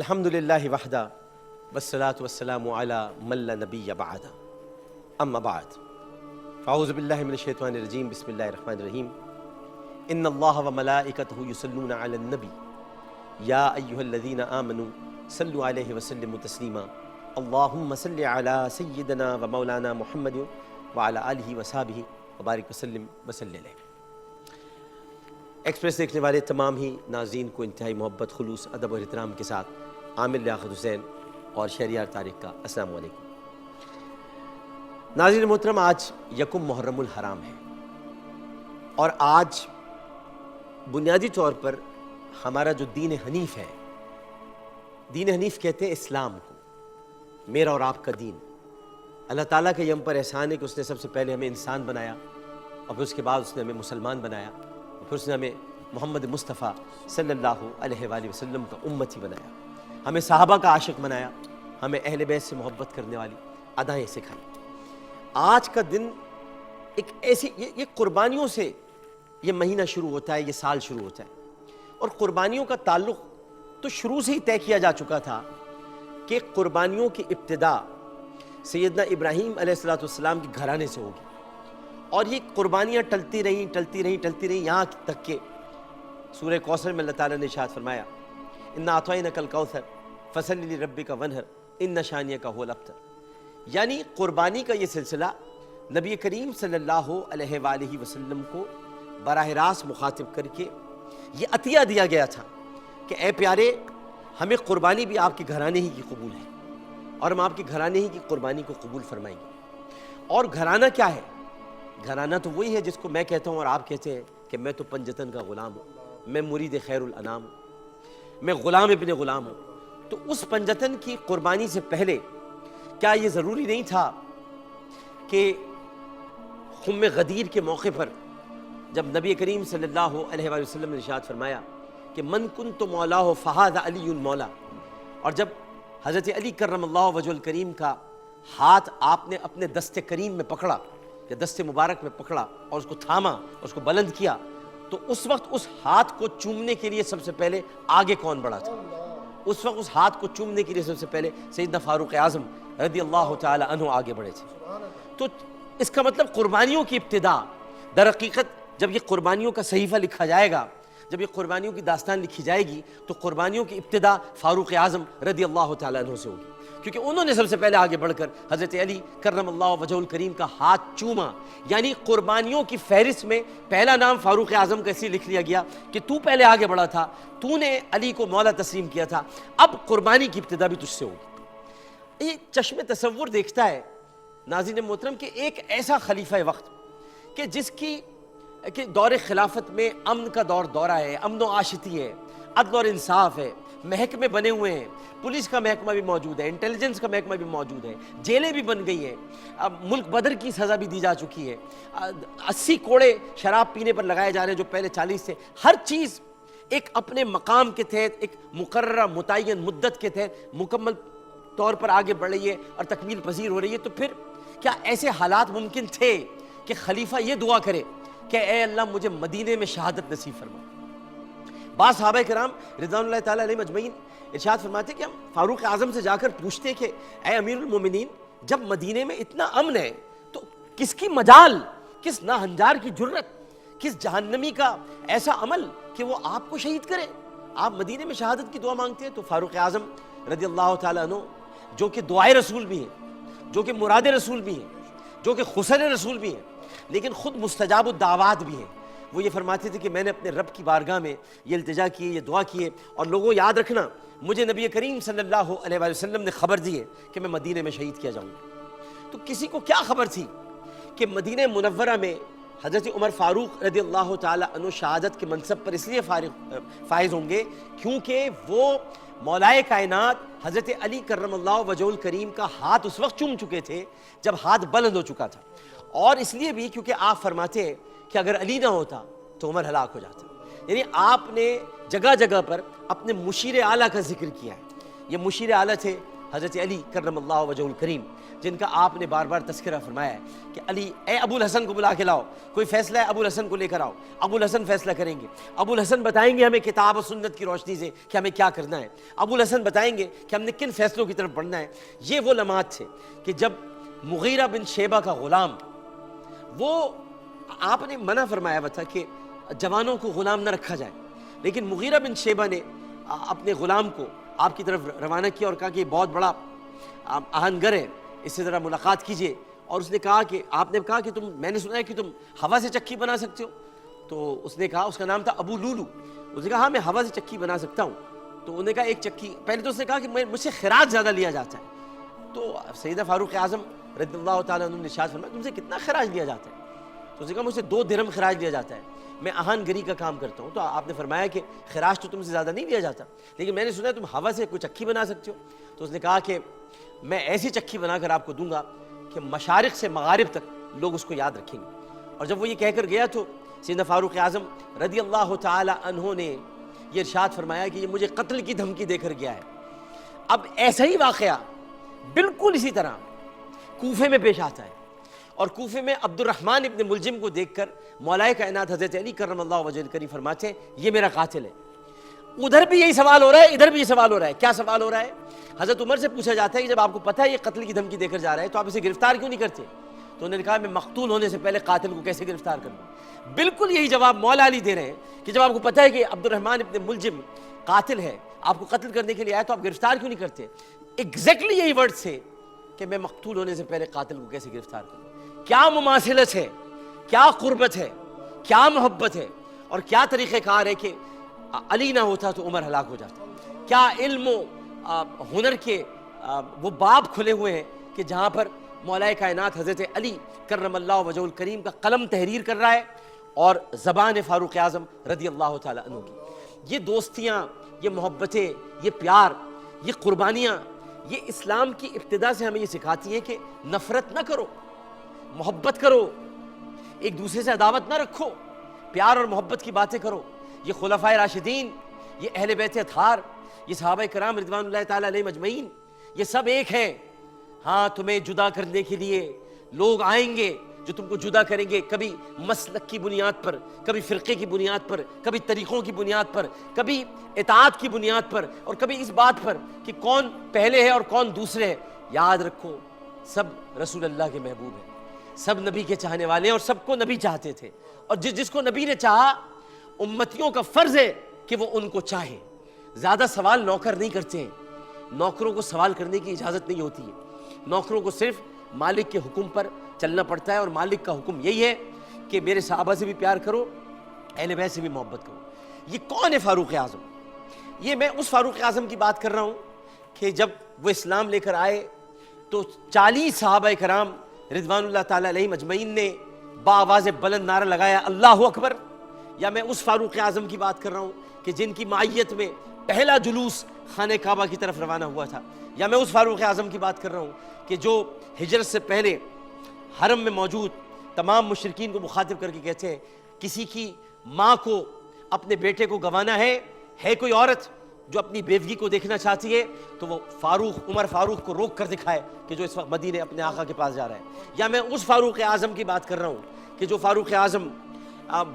الحمد للہ وحدہ والصلاة والسلام علی من لا نبی بعدہ اما بعد فاعوذ باللہ من الشیطان الرجیم بسم اللہ الرحمن الرحیم ان اللہ وملائکتہ یصلون علی النبی یا ایہا الذین آمنوا صلوا علیہ وسلموا تسلیما اللہم صل علی سیدنا ومولانا محمد وعلی آلہ وصحبہ وبارک وسلم وصلی علیہ۔ ایکسپریس دیکھنے والے تمام ہی ناظرین کو انتہائی محبت، خلوص، ادب اور احترام کے ساتھ عامر لیاقت حسین اور شہریار طارق کا السلام علیکم۔ ناظرین محترم، آج یکم محرم الحرام ہے اور آج بنیادی طور پر ہمارا جو دین حنیف ہے، دین حنیف کہتے ہیں اسلام کو، میرا اور آپ کا دین۔ اللہ تعالیٰ کا یہ ہم پر احسان ہے کہ اس نے سب سے پہلے ہمیں انسان بنایا اور پھر اس کے بعد اس نے ہمیں مسلمان بنایا اور پھر اس نے ہمیں محمد مصطفیٰ صلی اللہ علیہ وآلہ وسلم کا امتی بنایا، ہمیں صحابہ کا عاشق بنایا، ہمیں اہل بیت سے محبت کرنے والی ادائیں سکھائی۔ آج کا دن ایک ایسی یہ قربانیوں سے یہ مہینہ شروع ہوتا ہے، یہ سال شروع ہوتا ہے، اور قربانیوں کا تعلق تو شروع سے ہی طے کیا جا چکا تھا کہ قربانیوں کی ابتدا سیدنا ابراہیم علیہ السلام کے گھرانے سے ہوگی، اور یہ قربانیاں ٹلتی رہیں یہاں تک کہ سورہ کوثر میں اللہ تعالیٰ نے ارشاد فرمایا اِنَّا أَعْطَيْنَاكَ الْكَوْثَرَ فَصَلِّ لِرَبِّكَ وَانْحَرْ إِنَّ شَانِئَكَ هُوَ الْأَبْتَرُ، یعنی قربانی کا یہ سلسلہ نبی کریم صلی اللہ علیہ وآلہ وسلم کو براہ راست مخاطب کر کے یہ عطیہ دیا گیا تھا کہ اے پیارے، ہمیں قربانی بھی آپ کے گھرانے ہی کی قبول ہے اور ہم آپ کے گھرانے ہی کی قربانی کو قبول فرمائیں گے۔ اور گھرانہ کیا ہے؟ گھرانہ تو وہی ہے جس کو میں کہتا ہوں اور آپ کہتے ہیں کہ میں تو پنجتن کا غلام ہوں، میں مرید خیر الانام ہوں، میں غلام ابن غلام ہوں۔ تو اس پنجتن کی قربانی سے پہلے کیا یہ ضروری نہیں تھا کہ خم غدیر کے موقع پر جب نبی کریم صلی اللہ علیہ وآلہ وسلم نے ارشاد فرمایا کہ من کنت مولاہ فہذا علی المولا، اور جب حضرت علی کرم اللہ وجہ الکریم کا ہاتھ آپ نے اپنے دست کریم میں پکڑا یا دست مبارک میں پکڑا اور اس کو تھاما اور اس کو بلند کیا، تو اس وقت اس ہاتھ کو چومنے کے لیے سب سے پہلے آگے کون بڑھا تھا؟ اس وقت اس ہاتھ کو چومنے کے لیے سب سے پہلے سیدنا فاروق اعظم رضی اللہ تعالی عنہ آگے بڑھے تھے۔ تو اس کا مطلب قربانیوں کی ابتدا، در حقیقت جب یہ قربانیوں کا صحیفہ لکھا جائے گا، جب یہ قربانیوں کی داستان لکھی جائے گی، تو قربانیوں کی ابتدا فاروق اعظم رضی اللہ تعالی عنہ سے ہوگی، کیونکہ انہوں نے سب سے پہلے آگے بڑھ کر حضرت علی کرم اللہ وجہ الکریم کا ہاتھ چوما۔ یعنی قربانیوں کی فہرست میں پہلا نام فاروق اعظم کا اس لیے لکھ لیا گیا کہ تو پہلے آگے بڑھا تھا، تو نے علی کو مولا تسلیم کیا تھا، اب قربانی کی ابتدا بھی تجھ سے ہوگی۔ یہ چشم تصور دیکھتا ہے ناظرین محترم کہ ایک ایسا خلیفہ وقت کہ جس کی کہ دور خلافت میں امن کا دورہ ہے، امن و آشتی ہے، عدل اور انصاف ہے، محکمے بنے ہوئے ہیں، پولیس کا محکمہ بھی موجود ہے، انٹیلیجنس کا محکمہ بھی موجود ہے، جیلیں بھی بن گئی ہیں، اب ملک بدر کی سزا بھی دی جا چکی ہے، 80 کوڑے شراب پینے پر لگائے جا رہے ہیں جو پہلے 40 تھے۔ ہر چیز ایک اپنے مقام کے تحت، ایک مقررہ متعین مدت کے تحت مکمل طور پر آگے بڑھ رہی ہے اور تکمیل پذیر ہو رہی ہے۔ تو پھر کیا ایسے حالات ممکن تھے کہ خلیفہ یہ دعا کرے کہ اے اللہ مجھے مدینے میں شہادت نصیب فرما؟ بعض صحابہ کرام رضوان اللہ تعالیٰ علیہ مجمعین ارشاد فرماتے کہ ہم فاروق اعظم سے جا کر پوچھتے کہ اے امیر المومنین، جب مدینے میں اتنا امن ہے تو کس کی مجال، کس ناہنجار کی جرت، کس جہنمی کا ایسا عمل کہ وہ آپ کو شہید کرے؟ آپ مدینے میں شہادت کی دعا مانگتے ہیں۔ تو فاروق اعظم رضی اللہ تعالیٰ عنہ، جو کہ دعائے رسول بھی ہیں، جو کہ مراد رسول بھی ہیں، جو کہ خسر رسول بھی ہیں، لیکن خود مستجاب الدعوات بھی ہیں، وہ یہ فرماتے تھے کہ میں نے اپنے رب کی بارگاہ میں یہ التجا کی ہے، یہ دعا کی ہے، اور لوگوں یاد رکھنا مجھے نبی کریم صلی اللہ علیہ وآلہ وسلم نے خبر دی ہے کہ میں مدینے میں شہید کیا جاؤں گا۔ تو کسی کو کیا خبر تھی کہ مدینہ منورہ میں حضرت عمر فاروق رضی اللہ تعالی عنہ شہادت کے منصب پر اس لیے فائز ہوں گے کیونکہ وہ مولائے کائنات حضرت علی کرم اللہ وجہ الکریم کا ہاتھ اس وقت چوم چکے تھے جب ہاتھ بلند ہو چکا تھا، اور اس لیے بھی کیونکہ آپ فرماتے ہیں کہ اگر علی نہ ہوتا تو عمر ہلاک ہو جاتا۔ یعنی آپ نے جگہ جگہ پر اپنے مشیر اعلیٰ کا ذکر کیا ہے۔ یہ مشیر اعلیٰ تھے حضرت علی کرم اللہ وجہ الکریم، جن کا آپ نے بار بار تذکرہ فرمایا ہے کہ علی اے ابو الحسن کو بلا کے لاؤ، کوئی فیصلہ ہے ابو الحسن کو لے کر آؤ، ابو الحسن فیصلہ کریں گے، ابو الحسن بتائیں گے ہمیں کتاب و سنت کی روشنی سے کہ ہمیں کیا کرنا ہے، ابو الحسن بتائیں گے کہ ہم نے کن فیصلوں کی طرف بڑھنا ہے۔ یہ وہ لمحات تھے کہ جب مغیرہ بن شیبہ کا غلام، وہ آپ نے منع فرمایا ہوا تھا کہ جوانوں کو غلام نہ رکھا جائے، لیکن مغیرہ بن شیبہ نے اپنے غلام کو آپ کی طرف روانہ کیا اور کہا کہ یہ بہت بڑا آہنگر ہے، اس سے ذرا ملاقات کیجئے۔ اور اس نے کہا کہ آپ نے کہا کہ میں نے سنا ہے کہ تم ہوا سے چکی بنا سکتے ہو، تو اس نے کہا، اس کا نام تھا ابو لولو، اس نے کہا ہاں میں ہوا سے چکی بنا سکتا ہوں۔ تو انہوں نے کہا ایک چکی، پہلے تو اس نے کہا کہ مجھ سے خراج زیادہ لیا جاتا ہے۔ تو سیدنا فاروق اعظم رضی اللہ تعالیٰ عنہ نے ارشاد فرمایا تم سے کتنا خراج لیا جاتا ہے؟ تو اس نے کہا مجھ سے 2 درہم خراج لیا جاتا ہے، میں آہن گری کا کام کرتا ہوں۔ تو آپ نے فرمایا کہ خراج تو تم سے زیادہ نہیں لیا جاتا، لیکن میں نے سنا ہے تم ہوا سے کوئی چکی بنا سکتے ہو۔ تو اس نے کہا کہ میں ایسی چکی بنا کر آپ کو دوں گا کہ مشارق سے مغارب تک لوگ اس کو یاد رکھیں گے۔ اور جب وہ یہ کہہ کر گیا تو سیدنا فاروق اعظم رضی اللہ تعالی عنہ نے یہ ارشاد فرمایا کہ یہ مجھے قتل کی دھمکی دے کر گیا ہے۔ اب ایسا ہی واقعہ بالکل اسی طرح کوفے میں پیش آتا ہے، اور کوفے میں عبد الرحمن ابن ملجم کو دیکھ کر مولا کائنات حضرت علی کرم اللہ وجہ الکریم فرماتے ہیں یہ میرا قاتل ہے۔ ادھر بھی یہی سوال ہو رہا ہے، ادھر بھی یہ سوال ہو رہا ہے۔ کیا سوال ہو رہا ہے؟ حضرت عمر سے پوچھا جاتا ہے کہ جب آپ کو پتہ ہے یہ قتل کی دھمکی دے کر جا رہا ہے تو آپ اسے گرفتار کیوں نہیں کرتے؟ تو انہوں نے کہا میں مقتول ہونے سے پہلے قاتل کو کیسے گرفتار کر لوں؟ بالکل یہی جواب مولا علی دے رہے ہیں کہ جب آپ کو پتہ ہے کہ عبد الرحمن ابن ملجم قاتل ہے، آپ کو قتل کرنے کے لیے آیا تو آپ گرفتار کیوں نہیں کرتے؟ ایگزیکٹلی یہی ورڈ تھے کہ میں مقتول ہونے سے پہلے قاتل کو کیسے گرفتار کروں۔ کیا مماثلت ہے، کیا قربت ہے، کیا محبت ہے، اور کیا طریقہ کار ہے کہ علی نہ ہوتا تو عمر ہلاک ہو جاتا۔ کیا علم و ہنر کے وہ باب کھلے ہوئے ہیں کہ جہاں پر مولا کائنات حضرت علی کرم اللہ وجہ الکریم کا قلم تحریر کر رہا ہے اور زبان فاروق اعظم رضی اللہ تعالیٰ عنہ کی۔ یہ دوستیاں، یہ محبتیں، یہ پیار، یہ قربانیاں، یہ اسلام کی ابتدا سے ہمیں یہ سکھاتی ہیں کہ نفرت نہ کرو، محبت کرو، ایک دوسرے سے عداوت نہ رکھو، پیار اور محبت کی باتیں کرو۔ یہ خلفائے راشدین، یہ اہل بیت اطہار، یہ صحابہ کرام رضوان اللہ تعالیٰ علیہم اجمعین، یہ سب ایک ہیں۔ ہاں تمہیں جدا کرنے کے لیے لوگ آئیں گے جو تم کو جدا کریں گے، کبھی مسلک کی بنیاد پر، کبھی فرقے کی بنیاد پر، کبھی طریقوں کی بنیاد پر، کبھی اطاعت کی بنیاد پر، اور کبھی اس بات پر کہ کون پہلے ہے اور کون دوسرے ہے۔ یاد رکھو سب رسول اللہ کے محبوب ہیں، سب نبی کے چاہنے والے ہیں، اور سب کو نبی چاہتے تھے، اور جس کو نبی نے چاہا امتیوں کا فرض ہے کہ وہ ان کو چاہیں۔ زیادہ سوال نوکر نہیں کرتے ہیں، نوکروں کو سوال کرنے کی اجازت نہیں ہوتی ہے، نوکروں کو صرف مالک کے حکم پر چلنا پڑتا ہے، اور مالک کا حکم یہی ہے کہ میرے صحابہ سے بھی پیار کرو، اہل بیت سے بھی محبت کرو۔ یہ کون ہے فاروق اعظم؟ یہ میں اس فاروق اعظم کی بات کر رہا ہوں کہ جب وہ اسلام لے کر آئے تو 40 صحابہ کرام رضوان اللہ تعالیٰ علیہم اجمعین نے بآواز بلند نعرہ لگایا اللہ اکبر۔ یا میں اس فاروق اعظم کی بات کر رہا ہوں کہ جن کی معیت میں پہلا جلوس خانہ کعبہ کی طرف روانہ ہوا تھا۔ یا میں اس فاروق اعظم کی بات کر رہا ہوں کہ جو ہجرت سے پہلے حرم میں موجود تمام مشرکین کو مخاطب کر کے کہتے ہیں کسی کی ماں کو اپنے بیٹے کو گنوانا ہے کوئی عورت جو اپنی بیوی کو دیکھنا چاہتی ہے تو وہ عمر فاروق کو روک کر دکھائے کہ جو اس وقت مدینے اپنے آقا کے پاس جا رہا ہے۔ یا میں اس فاروق اعظم کی بات کر رہا ہوں کہ جو فاروق اعظم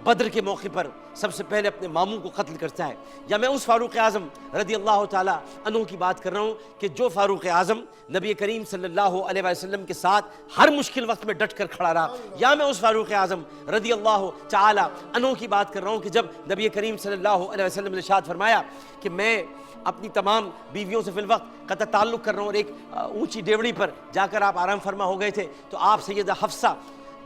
بدر کے موقع پر سب سے پہلے اپنے ماموں کو قتل کرتا ہے۔ یا میں اس فاروق اعظم رضی اللہ تعالیٰ عنہ کی بات کر رہا ہوں کہ جو فاروق اعظم نبی کریم صلی اللہ علیہ وسلم کے ساتھ ہر مشکل وقت میں ڈٹ کر کھڑا رہا۔ یا میں اس فاروق اعظم رضی اللہ تعالیٰ عنہ کی بات کر رہا ہوں کہ جب نبی کریم صلی اللہ علیہ وسلم نے ارشاد فرمایا کہ میں اپنی تمام بیویوں سے فی الوقت قطع تعلق کر رہا ہوں، اور ایک اونچی ڈیوڑی پر جا کر آپ آرام فرما ہو گئے تھے تو آپ سیدہ حفصہ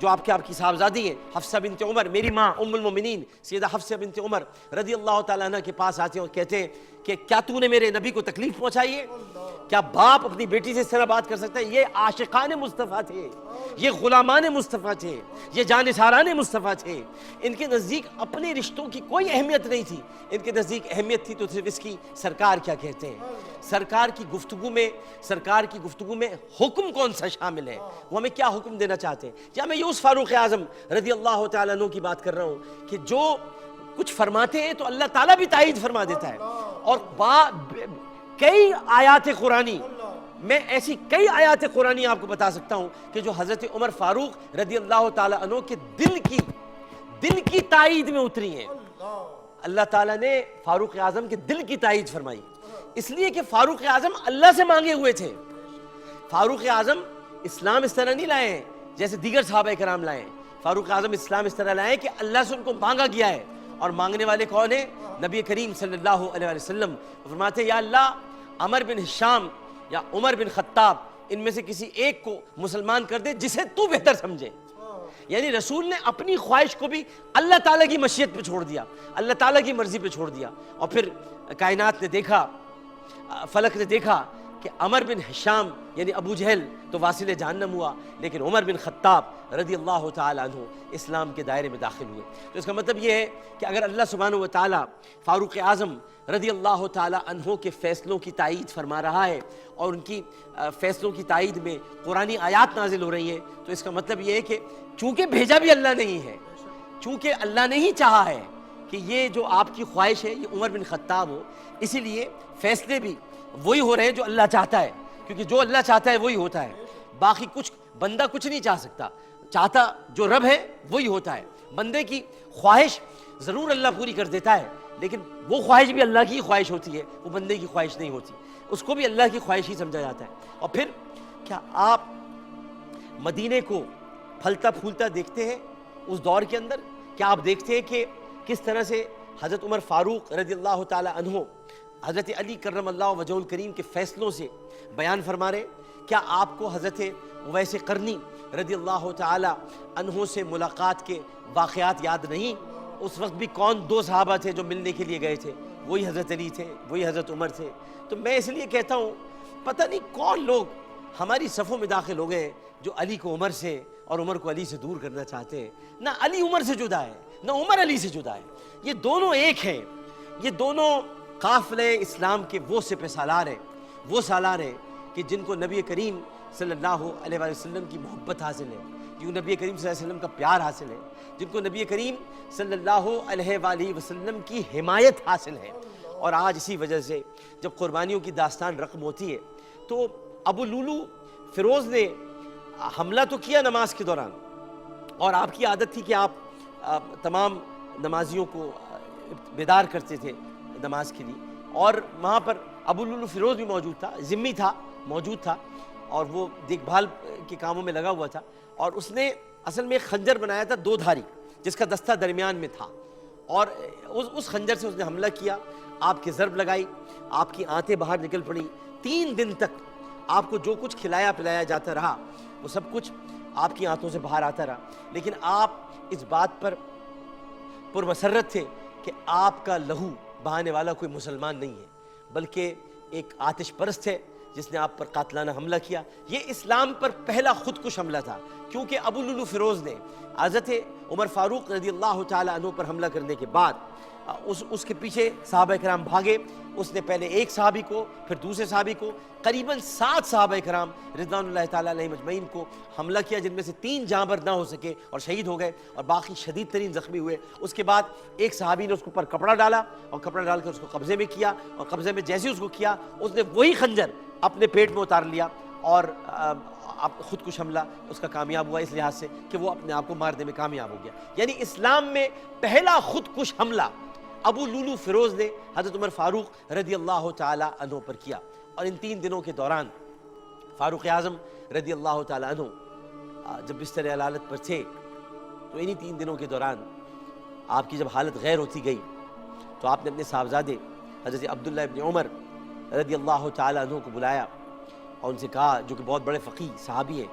جو آپ کی صاحبزادی ہیں، حفصہ بنت عمر، میری ماں ام المومنین سیدہ حفصہ بنت عمر رضی اللہ تعالیٰ عنہ کے پاس آتے ہیں اور کہتے ہیں کہ کیا تو نے میرے نبی کو تکلیف پہنچائی ہے؟ کیا باپ اپنی بیٹی سے اس طرح بات کر سکتا ہے؟ یہ عاشقان مصطفیٰ تھے، یہ غلامان مصطفیٰ تھے، یہ جانثاران مصطفیٰ تھے۔ ان کے نزدیک اپنے رشتوں کی کوئی اہمیت نہیں تھی، ان کے نزدیک اہمیت تھی تو صرف اس کی سرکار کیا کہتے ہیں۔ سرکار کی گفتگو میں حکم کون سا شامل ہے، وہ ہمیں کیا حکم دینا چاہتے ہیں۔ یا میں یہ اس فاروق اعظم رضی اللہ تعالیٰ عنہ کی بات کر رہا ہوں کہ جو کچھ فرماتے ہیں تو اللہ تعالیٰ بھی تائید فرما دیتا ہے، اور کئی آیات قرآنی میں ایسی کئی آیات قرآنی آپ کو بتا سکتا ہوں کہ جو حضرت عمر فاروق رضی اللہ تعالیٰ عنہ کے دل کی تائید میں اتری ہیں۔ اللہ تعالیٰ نے فاروق اعظم کے دل کی تائید فرمائی، اس لیے کہ فاروق اعظم اللہ سے مانگے ہوئے تھے۔ فاروق اعظم اسلام اس طرح نہیں لائے ہیں جیسے دیگر صحابہ کرام لائے ہیں۔ فاروق اعظم اسلام اس طرح لائے کہ اللہ سے ان کو مانگا گیا ہے، اور مانگنے والے کون ہیں؟ نبی کریم صلی اللہ علیہ وسلم فرماتے ہیں یا اللہ عمر بن ہشام یا عمر بن خطاب ان میں سے کسی ایک کو مسلمان کر دے جسے تو بہتر سمجھے۔ یعنی رسول نے اپنی خواہش کو بھی اللہ تعالیٰ کی مشیت پہ چھوڑ دیا، اللہ تعالیٰ کی مرضی پہ چھوڑ دیا، اور پھر کائنات نے دیکھا، فلک نے دیکھا کہ عمر بن ہشام یعنی ابو جہل تو واصل جہنم ہوا، لیکن عمر بن خطاب رضی اللہ تعالیٰ عنہ اسلام کے دائرے میں داخل ہوئے۔ تو اس کا مطلب یہ ہے کہ اگر اللہ سبحانہ و تعالیٰ فاروق اعظم رضی اللہ تعالیٰ عنہ کے فیصلوں کی تائید فرما رہا ہے اور ان کی فیصلوں کی تائید میں قرآنی آیات نازل ہو رہی ہیں، تو اس کا مطلب یہ ہے کہ چونکہ بھیجا بھی اللہ نہیں ہے، چونکہ اللہ نے ہی چاہا ہے کہ یہ جو آپ کی خواہش ہے یہ عمر بن خطاب ہو، اسی لیے فیصلے بھی وہی ہو رہے ہیں جو اللہ چاہتا ہے، کیونکہ جو اللہ چاہتا ہے وہی ہوتا ہے۔ باقی کچھ بندہ کچھ نہیں چاہ سکتا، چاہتا جو رب ہے وہی ہوتا ہے۔ بندے کی خواہش ضرور اللہ پوری کر دیتا ہے، لیکن وہ خواہش بھی اللہ کی خواہش ہوتی ہے، وہ بندے کی خواہش نہیں ہوتی، اس کو بھی اللہ کی خواہش ہی سمجھا جاتا ہے۔ اور پھر کیا آپ مدینے کو پھلتا پھولتا دیکھتے ہیں اس دور کے اندر؟ کیا آپ دیکھتے ہیں کہ کس طرح سے حضرت عمر فاروق رضی اللہ تعالی عنہ حضرت علی کرم اللہ وجہہ الکریم کے فیصلوں سے بیان فرما رہے؟ کیا آپ کو حضرت اویس قرنی رضی اللہ تعالی عنہ سے ملاقات کے واقعات یاد نہیں؟ اس وقت بھی کون دو صحابہ تھے جو ملنے کے لیے گئے تھے؟ وہی حضرت علی تھے، وہی حضرت عمر تھے۔ تو میں اس لیے کہتا ہوں پتہ نہیں کون لوگ ہماری صفوں میں داخل ہو گئے جو علی کو عمر سے اور عمر کو علی سے دور کرنا چاہتے ہیں۔ نہ علی عمر سے جدا ہے، نہ عمر علی سے جدا ہے، یہ دونوں ایک ہیں، یہ دونوں قافلے اسلام کے وہ سپہ سالار ہیں، وہ سالار ہیں کہ جن کو نبی کریم صلی اللہ علیہ وسلم کی محبت حاصل ہے، جن کو نبی کریم صلی اللہ علیہ وسلم کا پیار حاصل ہے، جن کو نبی کریم صلی اللہ علیہ وآلہ وسلم کی حمایت حاصل ہے۔ اور آج اسی وجہ سے جب قربانیوں کی داستان رقم ہوتی ہے تو ابو لولو فیروز نے حملہ تو کیا نماز کے دوران، اور آپ کی عادت تھی کہ آپ تمام نمازیوں کو بیدار کرتے تھے نماز کے لیے، اور وہاں پر ابو لولو فیروز بھی موجود تھا، ذمی تھا، موجود تھا، اور وہ دیکھ بھال کے کاموں میں لگا ہوا تھا، اور اس نے اصل میں ایک خنجر بنایا تھا دو دھاری جس کا دستہ درمیان میں تھا، اور اس خنجر سے اس نے حملہ کیا، آپ کی ضرب لگائی، آپ کی آنتیں باہر نکل پڑی۔ 3 دن تک آپ کو جو کچھ کھلایا پلایا جاتا رہا وہ سب کچھ آپ کی آنتوں سے باہر آتا رہا، لیکن آپ اس بات پر پرمسرت تھے کہ آپ کا لہو بہانے والا کوئی مسلمان نہیں ہے، بلکہ ایک آتش پرست ہے جس نے آپ پر قاتلانہ حملہ کیا۔ یہ اسلام پر پہلا خودکش حملہ تھا، کیونکہ ابو لولو فیروز نے حضرت عمر فاروق رضی اللہ تعالی عنہ پر حملہ کرنے کے بعد اس کے پیچھے صحابہ کرام بھاگے۔ اس نے پہلے ایک صحابی کو، پھر دوسرے صحابی کو، قریباً 7 صحابہ کرام رضوان اللہ تعالیٰ علیہ مجمعین کو حملہ کیا، جن میں سے 3 جانبر نہ ہو سکے اور شہید ہو گئے، اور باقی شدید ترین زخمی ہوئے۔ اس کے بعد ایک صحابی نے اس کے اوپر کپڑا ڈالا، اور کپڑا ڈال کر اس کو قبضے میں کیا، اور قبضے میں جیسے اس کو کیا اس نے وہی خنجر اپنے پیٹ میں اتار لیا، اور خودکش حملہ اس کا کامیاب ہوا اس لحاظ سے کہ وہ اپنے آپ کو مارنے میں کامیاب ہو گیا۔ یعنی اسلام میں پہلا خودکش حملہ ابو لولو فیروز نے حضرت عمر فاروق رضی اللہ تعالی عنہ پر کیا، اور ان 3 دنوں کے دوران فاروق اعظم رضی اللہ تعالی عنہ جب بستر علالت پر تھے تو انہی 3 دنوں کے دوران آپ کی جب حالت غیر ہوتی گئی تو آپ نے اپنے صاحبزادے حضرت عبداللہ ابن عمر رضی اللہ تعالی عنہ کو بلایا، اور ان سے کہا، جو کہ بہت بڑے فقیہ صحابی ہیں،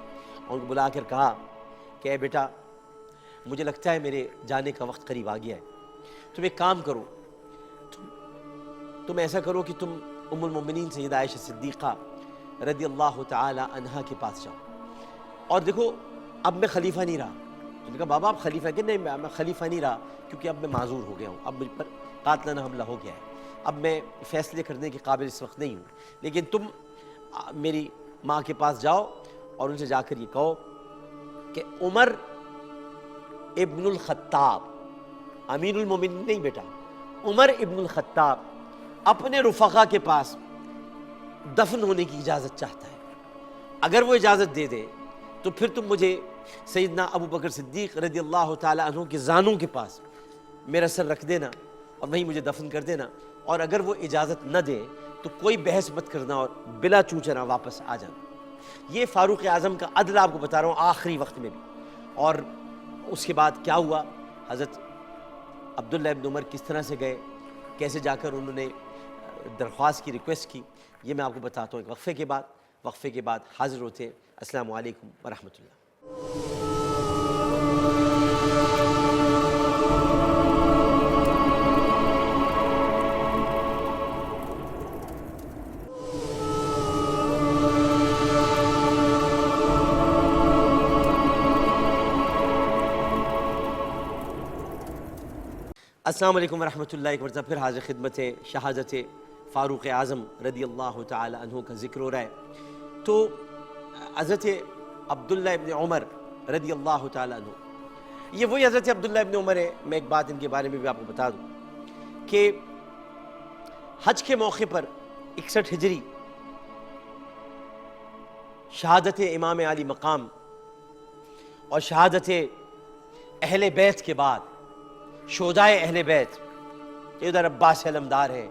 اور ان کو بلا کر کہا کہ اے بیٹا، مجھے لگتا ہے میرے جانے کا وقت قریب آ گیا ہے، تم ایک کام کرو، تم ایسا کرو کہ تم ام المومنین سیدہ عائشہ صدیقہ رضی اللہ تعالی عنہا کے پاس جاؤ، اور دیکھو اب میں خلیفہ نہیں رہا۔ تو نے کہا بابا آپ خلیفہ کہ نہیں، میں خلیفہ نہیں رہا کیونکہ اب میں معذور ہو گیا ہوں، اب مجھ پر قاتلانہ حملہ ہو گیا ہے، اب میں فیصلے کرنے کے قابل اس وقت نہیں ہوں، لیکن تم میری ماں کے پاس جاؤ اور ان سے جا کر یہ کہو کہ عمر ابن الخطاب، امیر المومنین نہیں بیٹا، عمر ابن الخطاب اپنے رفقا کے پاس دفن ہونے کی اجازت چاہتا ہے۔ اگر وہ اجازت دے دے تو پھر تم مجھے سیدنا ابو بکر صدیق رضی اللہ تعالیٰ عنہ کے زانوں کے پاس میرا سر رکھ دینا اور وہیں مجھے دفن کر دینا، اور اگر وہ اجازت نہ دے تو کوئی بحث مت کرنا اور بلا چونچنا واپس آ جانا۔ یہ فاروق اعظم کا عدل آپ کو بتا رہا ہوں آخری وقت میں بھی۔ اور اس کے بعد کیا ہوا، حضرت عبداللہ ابن عمر کس طرح سے گئے، کیسے جا کر انہوں نے درخواست کی، ریکویسٹ کی، یہ میں آپ کو بتاتا ہوں ایک وقفے کے بعد حاضر ہوتے ہیں۔ السلام علیکم ورحمۃ اللہ۔ السلام علیکم ورحمۃ اللہ۔ ایک مرتبہ پھر حاضر خدمت ہے، شہادت فاروق اعظم رضی اللہ تعالی عنہ کا ذکر ہو رہا ہے۔ تو حضرت عبداللہ ابن عمر رضی اللہ تعالی عنہ، یہ وہی حضرت عبداللہ ابن عمر ہے۔ میں ایک بات ان کے بارے میں بھی آپ کو بتا دوں کہ حج کے موقع پر 61 ہجری شہادت امام علی مقام اور شہادت اہل بیت کے بعد شہدائے اہل بیت، ادھر عباس علمدار ہے،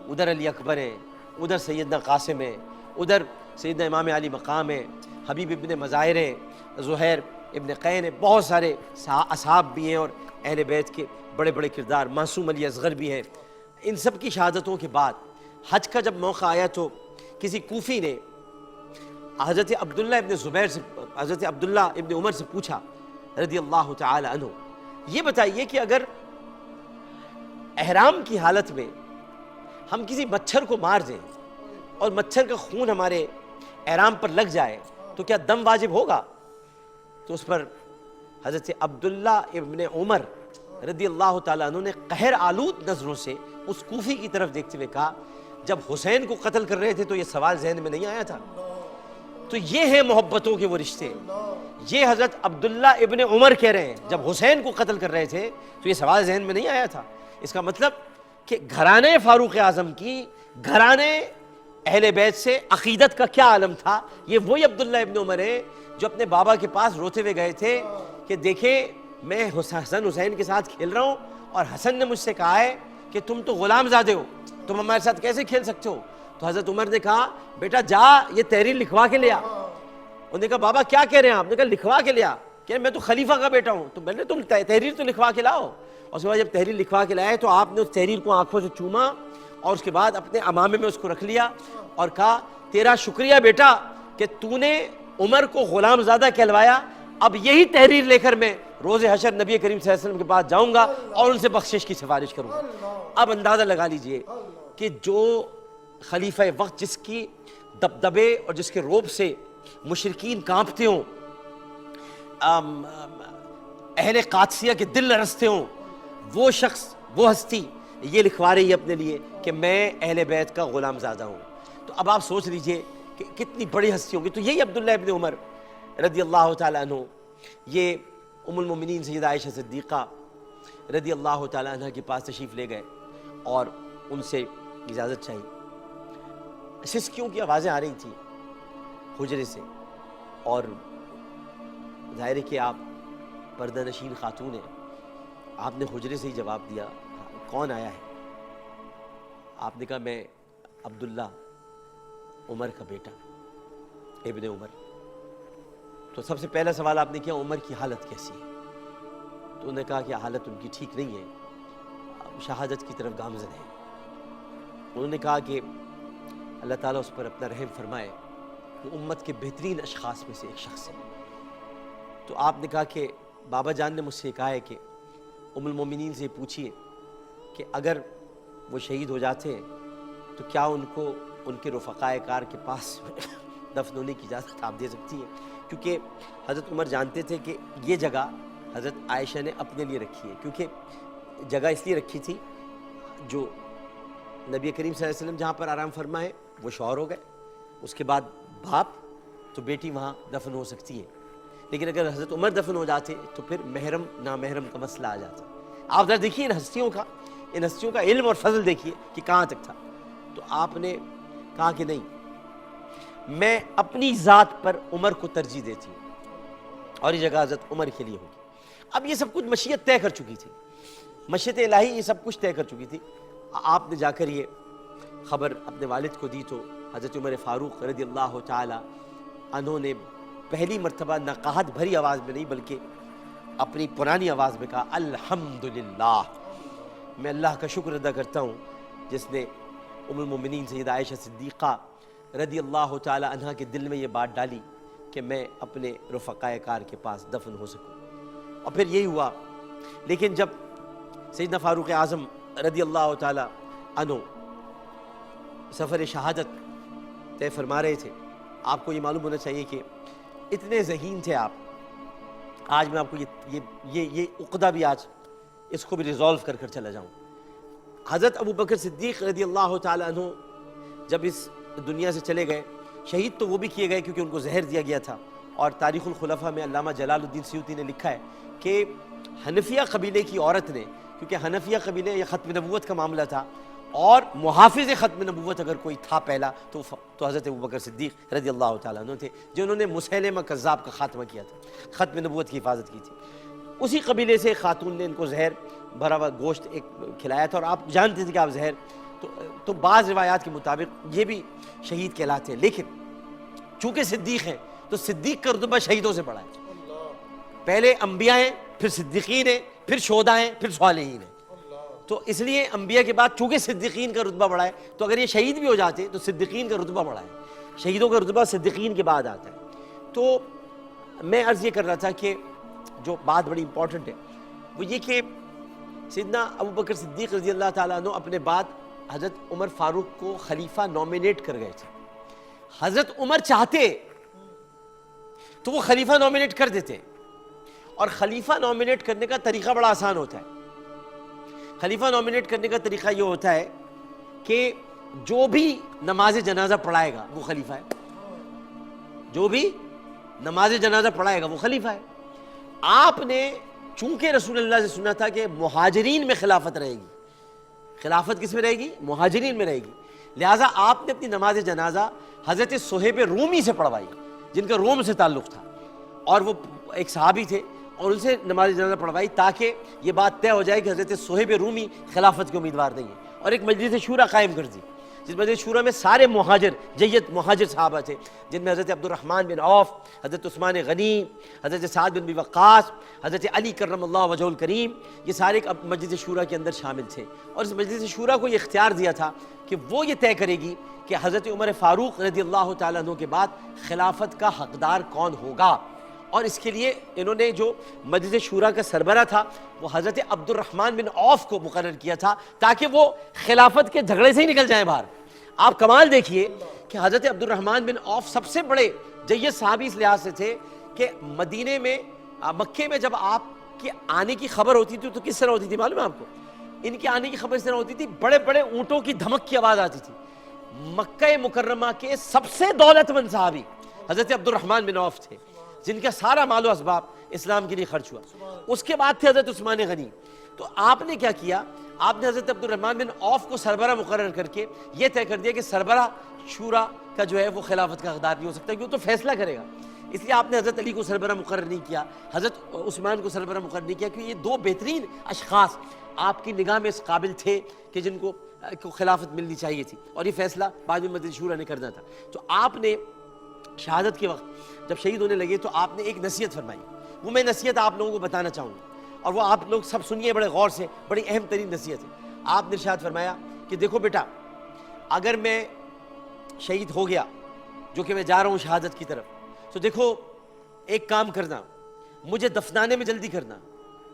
ادھر علی اکبر ہے، ادھر سیدنا قاسم ہے، ادھر سیدنا امام علی مقام ہے، حبیب ابن مظاہر ہے، زہیر ابن قین ہے، بہت سارے اصحاب بھی ہیں اور اہل بیت کے بڑے بڑے کردار، معصوم علی اصغر بھی ہیں۔ ان سب کی شہادتوں کے بعد حج کا جب موقع آیا تو کسی کوفی نے حضرت عبداللہ ابن زبیر سے، حضرت عبداللہ ابن عمر سے پوچھا رضی اللہ تعالی عنہ، یہ بتائیے کہ اگر احرام کی حالت میں ہم کسی مچھر کو مار دیں اور مچھر کا خون ہمارے احرام پر لگ جائے تو کیا دم واجب ہوگا؟ تو اس پر حضرت عبداللہ ابن عمر رضی اللہ تعالیٰ عنہ نے قہر آلود نظروں سے اس کوفی کی طرف دیکھتے ہوئے کہا، جب حسین کو قتل کر رہے تھے تو یہ سوال ذہن میں نہیں آیا تھا؟ تو یہ ہیں محبتوں کے وہ رشتے۔ یہ حضرت عبداللہ ابن عمر کہہ رہے ہیں جب حسین کو قتل کر رہے تھے تو یہ سوال ذہن میں نہیں آیا تھا۔ اس کا مطلب کہ گھرانے فاروق اعظم کی، گھرانے اہل بیت سے عقیدت کا کیا عالم تھا۔ یہ وہی عبداللہ ابن عمر ہے جو اپنے بابا کے پاس روتے ہوئے گئے تھے کہ دیکھیں میں حسن حسین کے ساتھ کھیل رہا ہوں اور حسن نے مجھ سے کہا ہے کہ تم تو غلام زادے ہو، تم ہمارے ساتھ کیسے کھیل سکتے ہو؟ تو حضرت عمر نے کہا بیٹا جا یہ تحریر لکھوا کے لیا۔ انہوں نے کہا بابا کیا کہہ رہے ہیں آپ؟ نے کہا لکھوا کے لیا، کہ میں تو خلیفہ کا بیٹا ہوں، تو میں نے تم تحریر تو لکھوا کے لاؤ۔ اور اس کے بعد جب تحریر لکھوا کے لائے تو آپ نے اس تحریر کو آنکھوں سے چوما اور اس کے بعد اپنے امامے میں اس کو رکھ لیا اور کہا تیرا شکریہ بیٹا کہ تو نے عمر کو غلام زادہ کہلوایا، اب یہی تحریر لے کر میں روز حشر نبی کریم صلی اللہ علیہ وسلم کے پاس جاؤں گا اور ان سے بخشش کی سفارش کروں گا۔ اب اندازہ لگا لیجئے کہ جو خلیفہ وقت جس کی دبدبے اور جس کے روب سے مشرکین کانپتے ہوں، اہل قادسیہ کے دل لرزتے ہوں، وہ شخص، وہ ہستی یہ لکھوا رہی ہے اپنے لیے کہ میں اہل بیت کا غلام زادہ ہوں۔ تو اب آپ سوچ لیجئے کہ کتنی بڑی ہستی ہوں گی۔ تو یہی عبداللہ ابن عمر رضی اللہ تعالیٰ عنہ یہ ام المومنین سیدہ عائشہ صدیقہ رضی اللہ تعالیٰ عنہ کے پاس تشریف لے گئے اور ان سے اجازت چاہیے۔ سسکیوں کی آوازیں آ رہی تھیں حجرے سے، اور ظاہر ہے کہ آپ پردہ نشین خاتون ہیں، آپ نے حجرے سے ہی جواب دیا کون آیا ہے؟ آپ نے کہا میں عبداللہ عمر کا بیٹا ابن عمر۔ تو سب سے پہلا سوال آپ نے کیا عمر کی حالت کیسی ہے؟ تو انہوں نے کہا کہ حالت ان کی ٹھیک نہیں ہے، شہادت کی طرف گامزن ہے۔ انہوں نے کہا کہ اللہ تعالیٰ اس پر اپنا رحم فرمائے، وہ امت کے بہترین اشخاص میں سے ایک شخص ہے۔ تو آپ نے کہا کہ بابا جان نے مجھ سے کہا ہے کہ ام المومنین سے پوچھئے کہ اگر وہ شہید ہو جاتے ہیں تو کیا ان کو ان کے رفقائے کار کے پاس دفن ہونے کی اجازت آپ دے سکتی ہیں؟ کیونکہ حضرت عمر جانتے تھے کہ یہ جگہ حضرت عائشہ نے اپنے لیے رکھی ہے، کیونکہ جگہ اس لیے رکھی تھی جو نبی کریم صلی اللہ علیہ وسلم جہاں پر آرام فرما ہے وہ شوہر ہو گئے، اس کے بعد باپ، تو بیٹی وہاں دفن ہو سکتی ہے، لیکن اگر حضرت عمر دفن ہو جاتے تو پھر محرم نامحرم کا مسئلہ آ جاتا۔ آپ ذرا دیکھیے ان ہستیوں کا علم اور فضل دیکھیے کہ کہاں تک تھا۔ تو آپ نے کہا کہ نہیں، میں اپنی ذات پر عمر کو ترجیح دیتی ہوں اور یہ جگہ حضرت عمر کے لیے ہوگی۔ اب یہ سب کچھ مشیت طے کر چکی تھی، مشیت الہی یہ سب کچھ طے کر چکی تھی۔ آپ نے جا کر یہ خبر اپنے والد کو دی تو حضرت عمر فاروق رضی اللہ تعالی عنہ نے پہلی مرتبہ نقاہت بھری آواز میں نہیں بلکہ اپنی پرانی آواز میں کہا الحمدللہ، میں اللہ کا شکر ادا کرتا ہوں جس نے ام المومنین سیدہ عائشہ صدیقہ رضی اللہ تعالی عنہ کے دل میں یہ بات ڈالی کہ میں اپنے رفقائے کار کے پاس دفن ہو سکوں، اور پھر یہی ہوا۔ لیکن جب سیدنا فاروق اعظم رضی اللہ تعالی عنہ سفر شہادت طے فرما رہے تھے، آپ کو یہ معلوم ہونا چاہیے کہ اتنے ذہین تھے آپ۔ آج میں آپ کو یہ عقدہ بھی آج اس کو بھی ریزالو کر کر چلا جاؤں۔ حضرت ابو بکر صدیق رضی اللہ تعالی عنہ جب اس دنیا سے چلے گئے، شہید تو وہ بھی کیے گئے کیونکہ ان کو زہر دیا گیا تھا، اور تاریخ الخلفاء میں علامہ جلال الدین سیوطی نے لکھا ہے کہ حنفیہ قبیلے کی عورت نے، کیونکہ حنفیہ قبیلے یہ ختم نبوت کا معاملہ تھا اور محافظ ختم نبوت اگر کوئی تھا پہلا تو حضرت ابو بکر صدیق رضی اللہ تعالیٰ عنہ تھے، جنہوں نے مسیلمہ کذاب کا خاتمہ کیا تھا، ختم نبوت کی حفاظت کی تھی۔ اسی قبیلے سے خاتون نے ان کو زہر بھرا ہوا گوشت ایک کھلایا تھا، اور آپ جانتے تھے کہ آپ زہر تو بعض روایات کے مطابق یہ بھی شہید کہلاتے ہیں، لیکن چونکہ صدیق ہیں تو صدیق کا رتبہ شہیدوں سے بڑا ہے۔ پہلے انبیاء ہیں، پھر صدیقین ہیں، پھر شہداء ہیں، پھر صالحین ہیں، تو اس لیے انبیاء کے بعد چونکہ صدیقین کا رتبہ بڑا ہے تو اگر یہ شہید بھی ہو جاتے تو صدیقین کا رتبہ بڑا ہے، شہیدوں کا رتبہ صدیقین کے بعد آتا ہے۔ تو میں عرض یہ کر رہا تھا کہ جو بات بڑی امپورٹنٹ ہے وہ یہ کہ سیدنا ابو بکر صدیق رضی اللہ تعالیٰ عنہ اپنے بعد حضرت عمر فاروق کو خلیفہ نومینیٹ کر گئے تھے۔ حضرت عمر چاہتے تو وہ خلیفہ نومینیٹ کر دیتے، اور خلیفہ نومینیٹ کرنے کا طریقہ بڑا آسان ہوتا ہے۔ خلیفہ نومینیٹ کرنے کا طریقہ یہ ہوتا ہے کہ جو بھی نماز جنازہ پڑھائے گا وہ خلیفہ ہے، جو بھی نماز جنازہ پڑھائے گا وہ خلیفہ ہے۔ آپ نے چونکہ رسول اللہ سے سنا تھا کہ مہاجرین میں خلافت رہے گی، خلافت کس میں رہے گی؟ مہاجرین میں رہے گی، لہٰذا آپ نے اپنی نماز جنازہ حضرت صہیب رومی سے پڑھوائی جن کا روم سے تعلق تھا، اور وہ ایک صحابی تھے، اور ان سے نماز جنازہ پڑھوائی تاکہ یہ بات طے ہو جائے کہ حضرت صہیب رومی خلافت کے امیدوار نہیں ہیں، اور ایک مجلس شورا قائم کر دی جس مجلس شورا میں سارے مہاجر صحابہ تھے، جن میں حضرت عبد الرحمن بن عوف، حضرت عثمان غنی، حضرت سعد بن ابی وقاص، حضرت علی کرم اللہ وجہہ الکریم، یہ سارے مجلس شورا کے اندر شامل تھے، اور اس مجلس شورا کو یہ اختیار دیا تھا کہ وہ یہ طے کرے گی کہ حضرت عمر فاروق رضی اللہ تعالیٰ عنہ کے بعد خلافت کا حقدار کون ہوگا، اور اس کے لیے انہوں نے جو مجلس شورا کا سربراہ تھا وہ حضرت عبد الرحمن بن عوف کو مقرر کیا تھا تاکہ وہ خلافت کے جھگڑے سے ہی نکل جائیں باہر۔ آپ کمال دیکھیے کہ حضرت عبد الرحمن بن عوف سب سے بڑے جید صحابی اس لحاظ سے تھے کہ مدینے میں مکے میں جب آپ کے آنے کی خبر ہوتی تھی تو کس طرح ہوتی تھی معلوم ہے آپ کو؟ ان کے آنے کی خبر اس طرح ہوتی تھی، بڑے بڑے اونٹوں کی دھمک کی آواز آتی تھی۔ مکہ مکرمہ کے سب سے دولت مند صحابی حضرت عبد الرحمن بن عوف تھے، جن کا سارا مال و اسباب اسلام کے لیے خرچ ہوا۔ اس کے بعد تھے حضرت عثمان غنی۔ تو آپ نے کیا کیا؟ آپ نے حضرت عبد الرحمن بن عوف کو سربراہ مقرر کر کے یہ طے کر دیا کہ سربراہ شورا کا جو ہے وہ خلافت کا حقدار نہیں ہو سکتا، کیوں تو فیصلہ کرے گا۔ اس لیے آپ نے حضرت علی کو سربراہ مقرر نہیں کیا، حضرت عثمان کو سربراہ مقرر نہیں کیا، کیونکہ یہ دو بہترین اشخاص آپ کی نگاہ میں اس قابل تھے کہ جن کو خلافت ملنی چاہیے تھی، اور یہ فیصلہ بعد میں مجلس شورا نے کرنا تھا۔ تو آپ نے شہادت کے وقت جب شہید ہونے لگے تو آپ نے ایک نصیحت فرمائی، وہ میں نصیحت آپ لوگوں کو بتانا چاہوں گا، اور وہ آپ لوگ سب سنیے بڑے غور سے، بڑی اہم ترین نصیحت ہے۔ آپ نے ارشاد فرمایا کہ دیکھو بیٹا، اگر میں شہید ہو گیا جو کہ میں جا رہا ہوں شہادت کی طرف، تو دیکھو ایک کام کرنا، مجھے دفنانے میں جلدی کرنا۔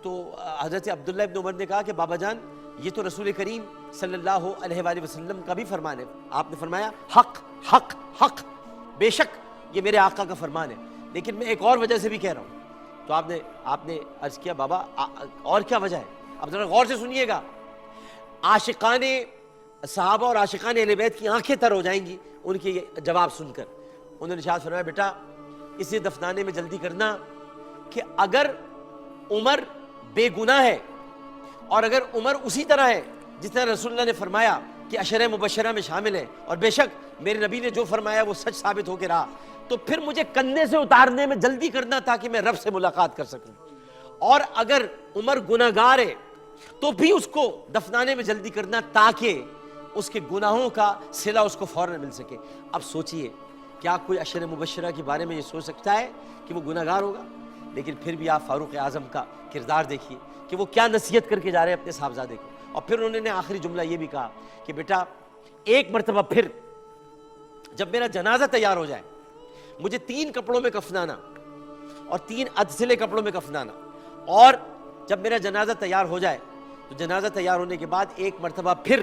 تو حضرت عبداللہ ابن عمر نے کہا کہ بابا جان یہ تو رسول کریم صلی اللہ علیہ وآلہ وسلم کا بھی فرمان ہے۔ آپ نے فرمایا حق حق حق، بے شک یہ میرے آقا کا فرمان ہے، لیکن میں ایک اور وجہ سے بھی کہہ رہا ہوں۔ تو آپ نے عرض کیا بابا اور کیا وجہ ہے؟ اب ذرا غور سے سنیے گا۔ عاشقان صحابہ اور عاشقان اہل بیت کی آنکھیں تر ہو جائیں گی ان کے یہ جواب سن کر۔ انہوں نے ارشاد فرمایا بیٹا اسے دفنانے میں جلدی کرنا کہ اگر عمر بے گناہ ہے اور اگر عمر اسی طرح ہے جس طرح رسول اللہ نے فرمایا کہ عشرہ مبشرہ میں شامل ہے، اور بے شک میرے نبی نے جو فرمایا وہ سچ ثابت ہو کے رہا، تو پھر مجھے کندھے سے اتارنے میں جلدی کرنا تاکہ میں رب سے ملاقات کر سکوں، اور اگر عمر گناہگار ہے تو بھی اس کو دفنانے میں جلدی کرنا تاکہ اس کے گناہوں کا صلہ اس کو فوراً مل سکے۔ اب سوچئے، کیا کوئی عشر مبشرہ کے بارے میں یہ سوچ سکتا ہے کہ وہ گناہگار ہوگا؟ لیکن پھر بھی آپ فاروق اعظم کا کردار دیکھیے کہ وہ کیا نصیحت کر کے جا رہے ہیں اپنے صاحبزادے کو۔ اور پھر انہوں نے آخری جملہ یہ بھی کہا کہ بیٹا ایک مرتبہ پھر جب میرا جنازہ تیار ہو جائے، مجھے 3 کپڑوں میں کفنانا اور 3 ادسلے کپڑوں میں کفنانا، اور جب میرا جنازہ تیار ہو جائے تو جنازہ تیار ہونے کے بعد ایک مرتبہ پھر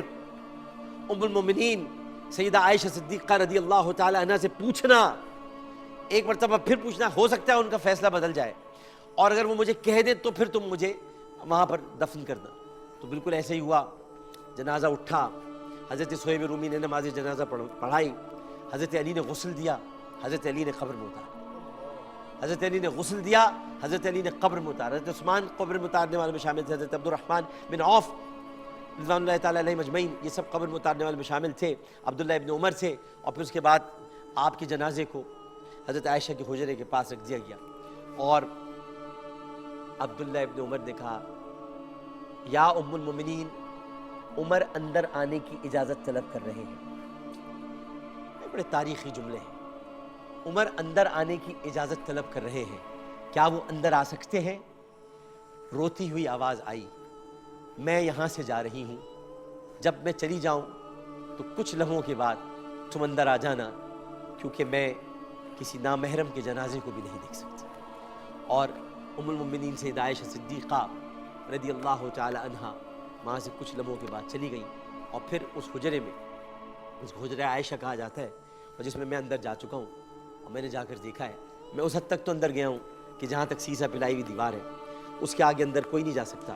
ام المومنین سیدہ عائشہ صدیقہ رضی اللہ تعالی عنہ سے پوچھنا، ایک مرتبہ پھر پوچھنا، ہو سکتا ہے ان کا فیصلہ بدل جائے، اور اگر وہ مجھے کہہ دیں تو پھر تم مجھے وہاں پر دفن کرنا۔ تو بالکل ایسے ہی ہوا، جنازہ اٹھا، حضرت صہیب رومی نے نماز جنازہ پڑھائی، حضرت علی نے غسل دیا، حضرت علی نے قبر میں اتارا، حضرت علی نے غسل دیا، حضرت علی نے قبر میں اتارا۔ حضرت عثمان قبر میں اتارنے والے میں شامل تھے، حضرت عبد الرحمن بن عوف رضوان اللہ تعالیٰ علیہ مجمعین، یہ سب قبر میں اتارنے والے میں شامل تھے، عبداللہ ابن عمر تھے، اور پھر اس کے بعد آپ کے جنازے کو حضرت عائشہ کے حجرے کے پاس رکھ دیا گیا، اور عبداللہ ابن عمر نے کہا یا ام المومنین، عمر اندر آنے کی اجازت طلب کر رہے ہیں۔ بڑے تاریخی جملے ہیں، عمر اندر آنے کی اجازت طلب کر رہے ہیں، کیا وہ اندر آ سکتے ہیں؟ روتی ہوئی آواز آئی، میں یہاں سے جا رہی ہوں، جب میں چلی جاؤں تو کچھ لمحوں کے بعد تم اندر آ جانا، کیونکہ میں کسی نامحرم کے جنازے کو بھی نہیں دیکھ سکتی۔ اور ام المومنین سیدہ عائشہ صدیقہ رضی اللہ تعالی عنہا وہاں سے کچھ لمحوں کے بعد چلی گئیں، اور پھر اس حجرے میں، اس کو حجرہ عائشہ کہا جاتا ہے، اور جس میں میں اندر جا چکا ہوں، اور میں نے جا کر دیکھا ہے، میں اس حد تک تو اندر گیا ہوں کہ جہاں تک سیسہ پلائی ہوئی دیوار ہے اس کے آگے اندر کوئی نہیں جا سکتا۔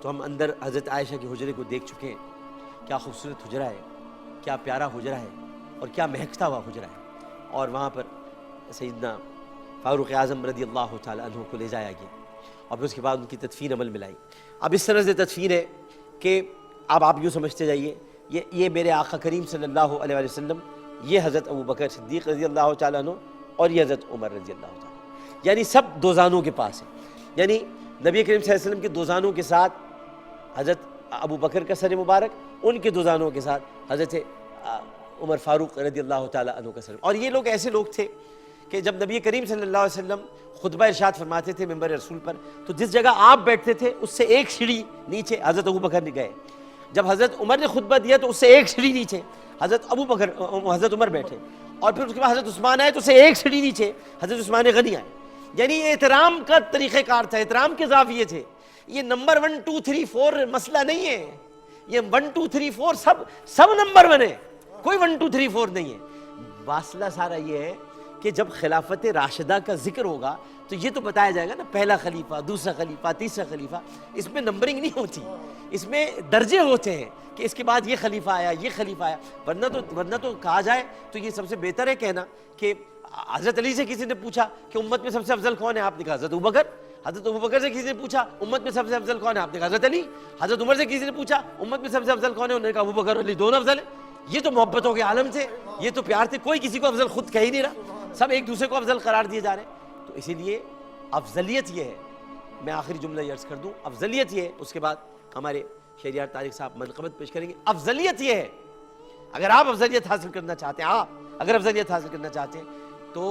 تو ہم اندر حضرت عائشہ کے حجرے کو دیکھ چکے ہیں، کیا خوبصورت حجرہ ہے، کیا پیارا حجرہ ہے، اور کیا مہکتا ہوا حجرہ ہے، اور وہاں پر سیدنا فاروق اعظم رضی اللہ تعالیٰ عنہ کو لے جایا گیا، اور پھر اس کے بعد ان کی تدفین عمل میں لائی۔ اب اس طرح سے تدفین ہے کہ اب آپ یوں سمجھتے جائیے، یہ میرے آقا کریم صلی اللہ علیہ وسلم، یہ حضرت ابو بکر صدیق رضی اللہ تعالیٰ عنہ، اور یہ حضرت عمر رضی اللہ تعالیٰ عنہ، یعنی سب دوزانوں کے پاس ہیں، یعنی نبی کریم صلی اللہ علیہ وسلم کے دوزانوں کے ساتھ حضرت ابو بکر کا سر مبارک، ان کے دوزانوں کے ساتھ حضرت عمر فاروق رضی اللہ تعالیٰ عنہ کا سر۔ اور یہ لوگ ایسے لوگ تھے کہ جب نبی کریم صلی اللہ علیہ وسلم خطبہ ارشاد فرماتے تھے ممبر رسول پر، تو جس جگہ آپ بیٹھتے تھے اس سے ایک سیڑھی نیچے حضرت ابو بکر نے گئے، جب حضرت عمر نے خطبہ دیا تو اس سے ایک سیڑھی نیچے حضرت عمر بیٹھے، اور پھر اس کے بعد حضرت عثمان آئے تو اس سے ایک سیڑھی نیچے حضرت عثمان غنی آئے۔ یعنی یہ احترام کا طریقہ کار تھا، احترام کے زاویے تھے۔ یہ نمبر 1 2 3 4 مسئلہ نہیں ہے، یہ 1 2 3 4 سب نمبر 1 ہے، کوئی 1 2 3 4 نہیں ہے۔ واصلہ سارا یہ ہے کہ جب خلافت راشدہ کا ذکر ہوگا تو یہ تو بتایا جائے گا نا، پہلا خلیفہ، دوسرا خلیفہ، تیسرا خلیفہ، اس میں نمبرنگ نہیں ہوتی، اس میں درجے ہوتے ہیں کہ اس کے بعد یہ خلیفہ آیا، یہ خلیفہ آیا، ورنہ تو کہا جائے تو یہ سب سے بہتر ہے کہنا کہ حضرت علی سے کسی نے پوچھا کہ امت میں سب سے افضل کون ہے، آپ نے کہا حضرت ابو بکر۔ حضرت ابو بکر سے کسی نے پوچھا امت میں سب سے افضل کون ہے، آپ نے کہا حضرت علی۔ حضرت عمر سے کسی نے پوچھا امت میں سب سے افضل کون ہے، انہوں نے کہا ابو بکر اور علی دونوں افضل ہیں۔ یہ تو محبتوں کے عالم تھے، یہ تو پیار تھے، کوئی کسی کو افضل خود کہہ ہی نہیں رہا، سب ایک دوسرے کو افضل قرار دیے جا رہے ہیں۔ تو اسی لیے افضلیت یہ ہے، میں آخری جملہ یہ عرض کر دوں، افضلیت یہ ہے، اس کے بعد ہمارے شہریار طارق صاحب منقبت پیش کریں گے۔ افضلیت یہ ہے، اگر آپ افضلیت حاصل کرنا چاہتے ہیں، اگر افضلیت حاصل کرنا چاہتے ہیں تو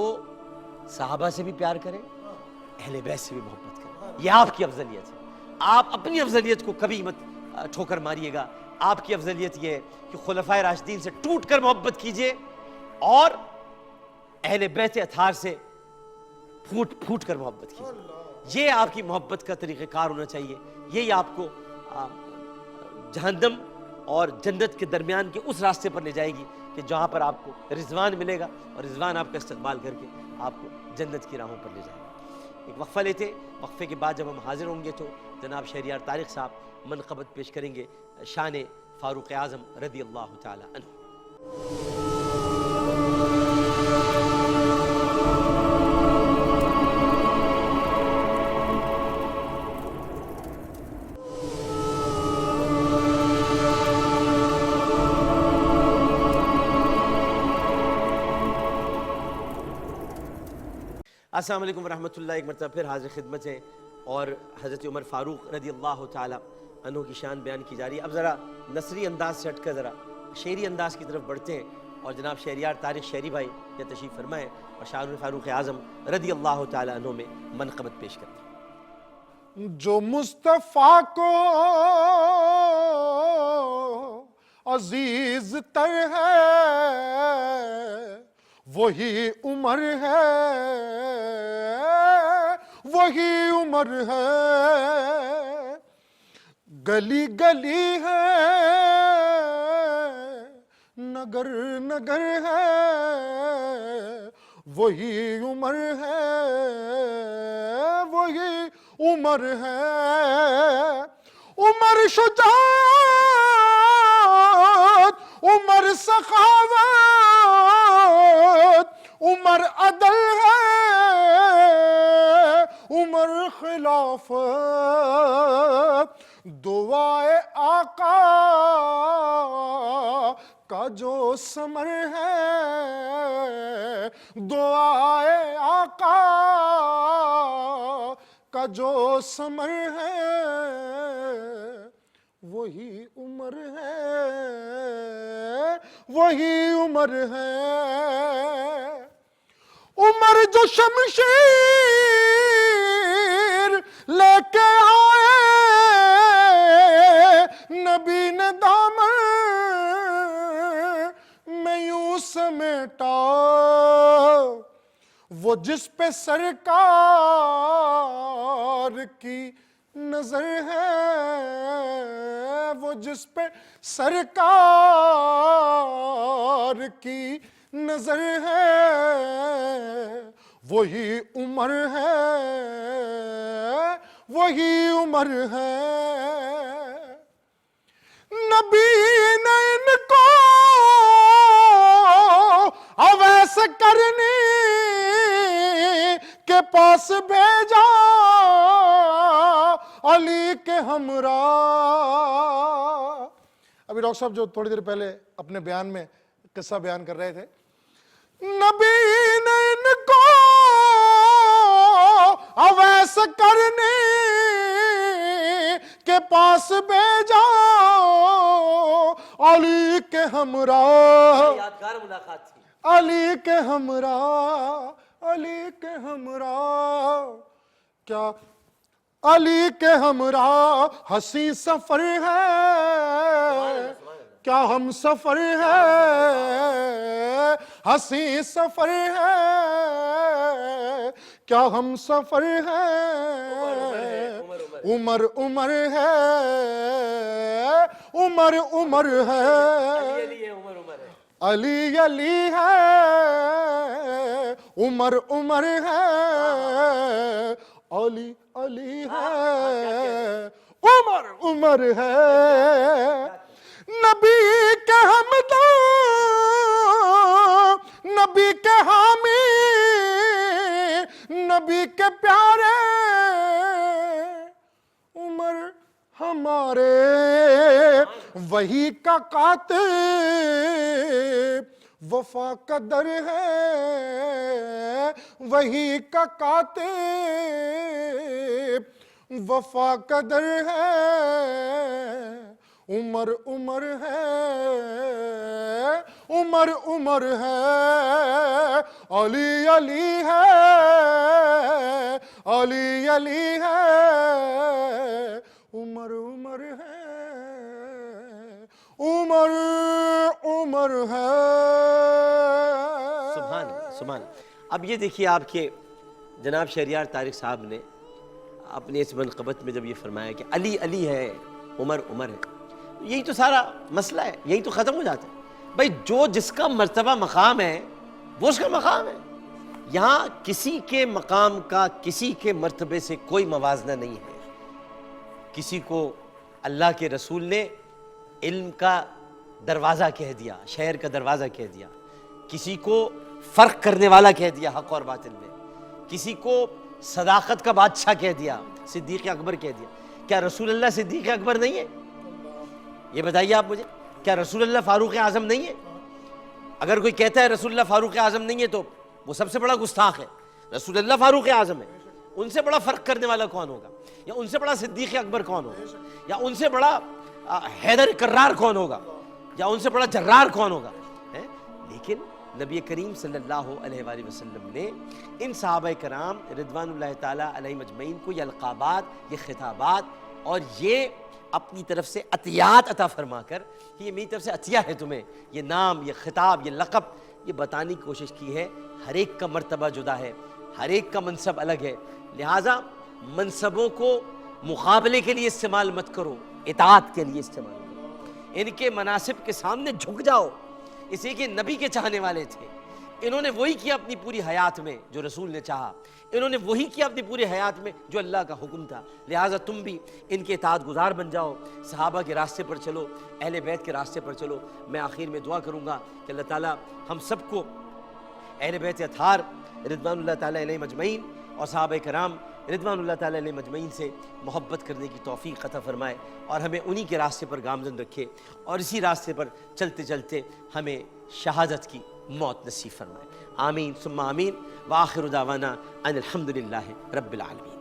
صحابہ سے بھی پیار کریں، اہل بیت سے بھی محبت کریں، یہ آپ کی افضلیت ہے۔ آپ اپنی افضلیت کو کبھی مت ٹھوکر ماریے گا۔ آپ کی افضلیت یہ ہے کہ خلفائے راشدین سے ٹوٹ کر محبت کیجئے، اور اہل بیت اطہار سے پھوٹ کر محبت کیجئے۔ یہ آپ کی محبت کا طریقہ کار ہونا چاہیے، یہی آپ کو جہنم اور جنت کے درمیان کے اس راستے پر لے جائے گی کہ جہاں پر آپ کو رضوان ملے گا، اور رضوان آپ کا استقبال کر کے آپ کو جنت کی راہوں پر لے جائے گا۔ ایک وقفہ لیتے، وقفے کے بعد جب ہم حاضر ہوں گے تو جناب شہریار طارق صاحب منقبت پیش کریں گے شان فاروق اعظم رضی اللہ تعالی عنہ۔ السلام علیکم ورحمۃ اللہ. ایک مرتبہ پھر حاضر خدمت ہیں اور حضرت عمر فاروق رضی اللہ تعالیٰ عنہ کی شان بیان کی جا رہی ہے. اب ذرا نثری انداز سے ہٹ کر ذرا شعری انداز کی طرف بڑھتے ہیں اور جناب شہریار طارق شہری بھائی یہ تشریف فرمائیں اور شاہ فاروق اعظم رضی اللہ تعالیٰ عنہ میں منقبت پیش کرتے ہیں. جو مصطفیٰ کو عزیز تر ہے وہی عمر ہے، وہی عمر ہے. گلی گلی ہے، نگر نگر ہے، وہی عمر ہے، وہی عمر ہے. عمر شجاعت، عمر سخاوت، عمر عدل ہے، عمر خلافت. دعائے آقا کا جو ثمر ہے، دعائے آقا کا جو ثمر ہے، وہی عمر ہے، وہی عمر ہے. عمر جو شمشیر لے کے آئے، نبی نے دامن میں یوں سمیٹا. وہ جس پہ سرکار کی نظر ہے، وہ جس پہ سرکار کی نظر ہے، وہی عمر ہے، وہی عمر ہے. نبی نے ان کو اویس کرنی کے پاس بھیجا، علی کے ہمراہ. ابھی ڈاکٹر صاحب جو تھوڑی دیر پہلے اپنے بیان میں قصہ بیان کر رہے تھے، نبی نے ان کو اویس کرنی کے پاس بھیجا، علی کے ہمراہ. یادگار ملاقات تھی. علی کے ہمراہ، علی کے ہمراہ. کیا علی کے ہمراہ حسین سفر ہے، کیا ہم سفر ہے، حسین سفر ہے، کیا ہم سفر ہے. عمر عمر ہے، عمر عمر ہے، علی علی ہے، عمر عمر ہے، علی علی ہے، عمر عمر ہے. نبی کے ہمداں، نبی کے حامی، نبی کے پیارے، عمر ہمارے وہی کا قاتل وفا کا در ہے، وہی کا قاتل وفا کا در ہے. عمر عمر ہے، عمر عمر ہے، علی علی ہے، علی علی ہے، عمر عمر ہے، عمر عمر ہے. سبحان سبحان. اب یہ دیکھیے آپ کے جناب شہریار طارق صاحب نے اپنے اس منقبت میں جب یہ فرمایا کہ علی علی ہے، عمر عمر ہے، یہی تو سارا مسئلہ ہے، یہی تو ختم ہو جاتا ہے. بھائی جو جس کا مرتبہ مقام ہے وہ اس کا مقام ہے. یہاں کسی کے مقام کا کسی کے مرتبے سے کوئی موازنہ نہیں ہے. کسی کو اللہ کے رسول نے علم کا دروازہ کہہ دیا، شہر کا دروازہ کہہ دیا، کسی کو فرق کرنے والا کہہ دیا حق اور باطل میں، کسی کو صداقت کا بادشاہ کہہ دیا، صدیق اکبر کہہ دیا. کیا رسول اللہ صدیق اکبر نہیں ہے؟ یہ بتائیے آپ مجھے، کیا رسول اللہ فاروق اعظم نہیں ہے؟ اگر کوئی کہتا ہے رسول اللہ فاروق اعظم نہیں ہے تو وہ سب سے بڑا گستاخ ہے. رسول اللہ فاروق اعظم ہے، ان سے بڑا فرق کرنے والا کون ہوگا؟ یا ان سے بڑا صدیق اکبر کون ہوگا؟ یا ان سے بڑا حیدر کرار کون ہوگا؟ یا ان سے بڑا جرار کون ہوگا؟ لیکن نبی کریم صلی اللہ علیہ وآلہ وسلم نے ان صحابہ کرام رضوان اللہ تعالیٰ علیہ مجمعین کو یہ القابات، یہ خطابات اور یہ اپنی طرف سے عطیات عطا فرما کر کہ یہ میری طرف سے عطیہ ہے تمہیں، یہ نام، یہ خطاب، یہ لقب، یہ بتانے کی کوشش کی ہے ہر ایک کا مرتبہ جدا ہے، ہر ایک کا منصب الگ ہے، لہٰذا منصبوں کو مقابلے کے لیے استعمال مت کرو، اطاعت کے لیے استعمال کرو، ان کے مناصب کے سامنے جھک جاؤ، اس لیے کہ نبی کے چاہنے والے تھے، انہوں نے وہی کیا اپنی پوری حیات میں جو رسول نے چاہا، انہوں نے وہی کیا اپنی پوری حیات میں جو اللہ کا حکم تھا، لہٰذا تم بھی ان کے اطاعت گزار بن جاؤ، صحابہ کے راستے پر چلو، اہل بیت کے راستے پر چلو۔ میں آخر میں دعا کروں گا کہ اللہ تعالیٰ ہم سب کو اہل بیت اطہار رضوان اللہ تعالیٰ علیہ مجمعین اور صحابہ کرام رضوان اللہ تعالیٰ علیہ مجمعین سے محبت کرنے کی توفیق عطا فرمائے اور ہمیں انہی کے راستے پر گامزن رکھے اور اسی راستے پر چلتے چلتے ہمیں شہادت کی موت نصیب فرمائے۔ آمین ثم آمین، وآخر دعوانا ان الحمد للہ رب العالمین۔